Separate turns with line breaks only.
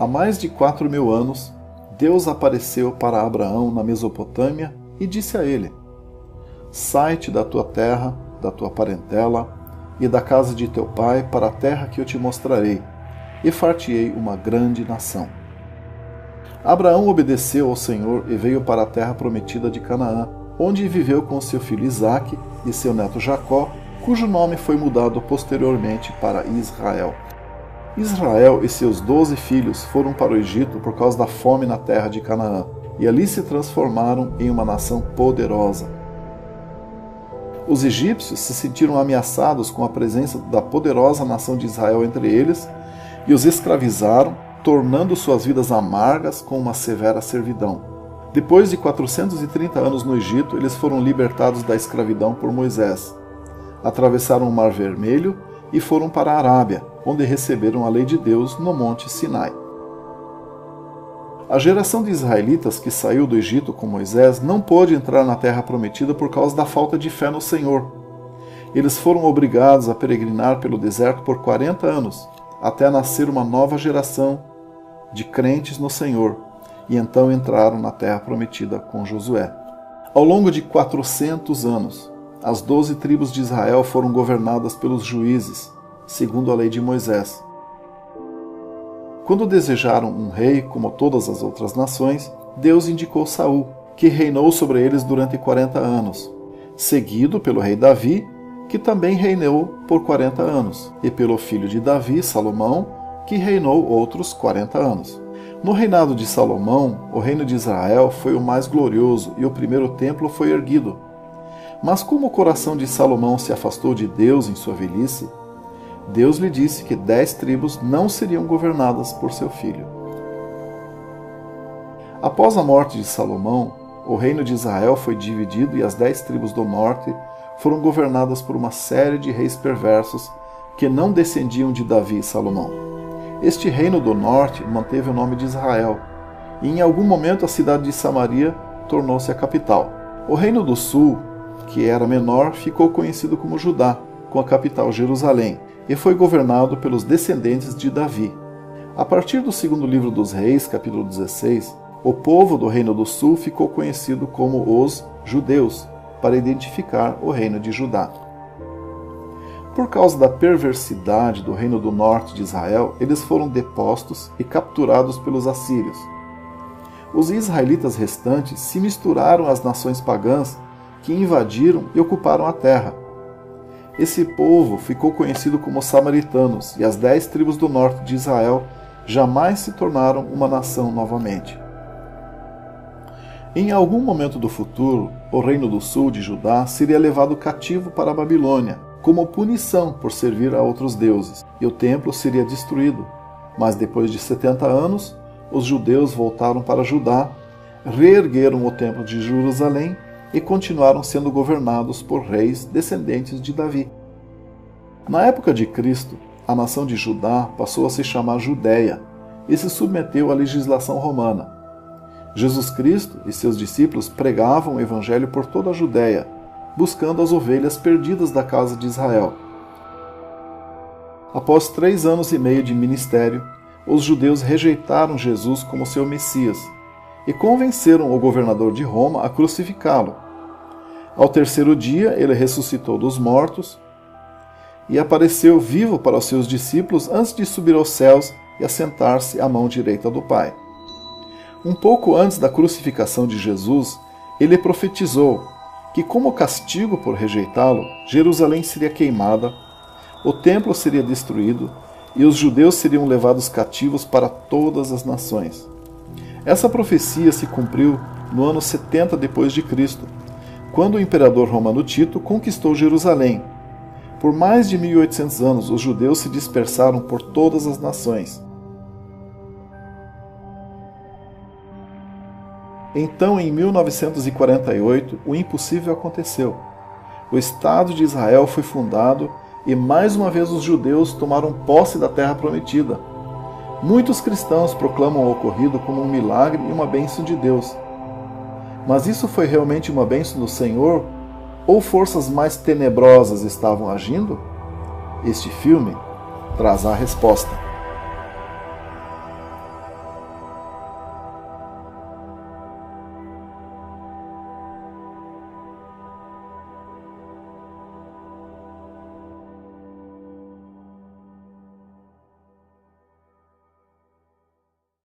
Há mais de 4.000 anos, Deus apareceu para Abraão na Mesopotâmia e disse a ele: sai-te da tua terra, da tua parentela e da casa de teu pai para a terra que eu te mostrarei, e far-te-ei uma grande nação. Abraão obedeceu ao Senhor e veio para a terra prometida de Canaã, onde viveu com seu filho Isaque e seu neto Jacó, cujo nome foi mudado posteriormente para Israel. Israel e seus 12 filhos foram para o Egito por causa da fome na terra de Canaã, e ali se transformaram em uma nação poderosa. Os egípcios se sentiram ameaçados com a presença da poderosa nação de Israel entre eles e os escravizaram, tornando suas vidas amargas com uma severa servidão. Depois de 430 anos no Egito, eles foram libertados da escravidão por Moisés. Atravessaram o Mar Vermelho e foram para a Arábia, onde receberam a lei de Deus no Monte Sinai. A geração de israelitas que saiu do Egito com Moisés não pôde entrar na terra prometida por causa da falta de fé no Senhor. Eles foram obrigados a peregrinar pelo deserto por 40 anos, até nascer uma nova geração de crentes no Senhor, e então entraram na terra prometida com Josué. Ao longo de 400 anos, as 12 tribos de Israel foram governadas pelos juízes, segundo a lei de Moisés. Quando desejaram um rei, como todas as outras nações, Deus indicou Saul, que reinou sobre eles durante 40 anos, seguido pelo rei Davi, que também reinou por 40 anos, e pelo filho de Davi, Salomão, que reinou outros 40 anos. No reinado de Salomão, o reino de Israel foi o mais glorioso e o primeiro templo foi erguido. Mas como o coração de Salomão se afastou de Deus em sua velhice, Deus lhe disse que 10 tribos não seriam governadas por seu filho. Após a morte de Salomão, o reino de Israel foi dividido e as 10 tribos do norte foram governadas por uma série de reis perversos que não descendiam de Davi e Salomão. Este reino do norte manteve o nome de Israel, e em algum momento a cidade de Samaria tornou-se a capital. O reino do sul, que era menor, ficou conhecido como Judá, com a capital Jerusalém, e foi governado pelos descendentes de Davi. A partir do segundo livro dos Reis, capítulo 16, o povo do reino do sul ficou conhecido como os judeus, para identificar o reino de Judá. Por causa da perversidade do reino do norte de Israel, eles foram depostos e capturados pelos assírios. Os israelitas restantes se misturaram às nações pagãs que invadiram e ocuparam a terra. Esse povo ficou conhecido como samaritanos, e as 10 tribos do norte de Israel jamais se tornaram uma nação novamente. Em algum momento do futuro, o reino do sul de Judá seria levado cativo para a Babilônia, como punição por servir a outros deuses, e o templo seria destruído. Mas depois de 70 anos, os judeus voltaram para Judá, reergueram o templo de Jerusalém e continuaram sendo governados por reis descendentes de Davi. Na época de Cristo, a nação de Judá passou a se chamar Judéia e se submeteu à legislação romana. Jesus Cristo e seus discípulos pregavam o evangelho por toda a Judéia, buscando as ovelhas perdidas da casa de Israel. Após 3 anos e meio de ministério, os judeus rejeitaram Jesus como seu Messias e convenceram o governador de Roma a crucificá-lo. Ao 3º dia, ele ressuscitou dos mortos e apareceu vivo para os seus discípulos antes de subir aos céus e assentar-se à mão direita do Pai. Um pouco antes da crucificação de Jesus, ele profetizou que, como castigo por rejeitá-lo, Jerusalém seria queimada, o templo seria destruído e os judeus seriam levados cativos para todas as nações. Essa profecia se cumpriu no ano 70 depois de Cristo, quando o imperador romano Tito conquistou Jerusalém. Por mais de 1800 anos, os judeus se dispersaram por todas as nações. Então, em 1948, o impossível aconteceu. O Estado de Israel foi fundado e mais uma vez os judeus tomaram posse da terra prometida. Muitos cristãos proclamam o ocorrido como um milagre e uma bênção de Deus. Mas isso foi realmente uma bênção do Senhor? Ou forças mais tenebrosas estavam agindo? Este filme traz a resposta.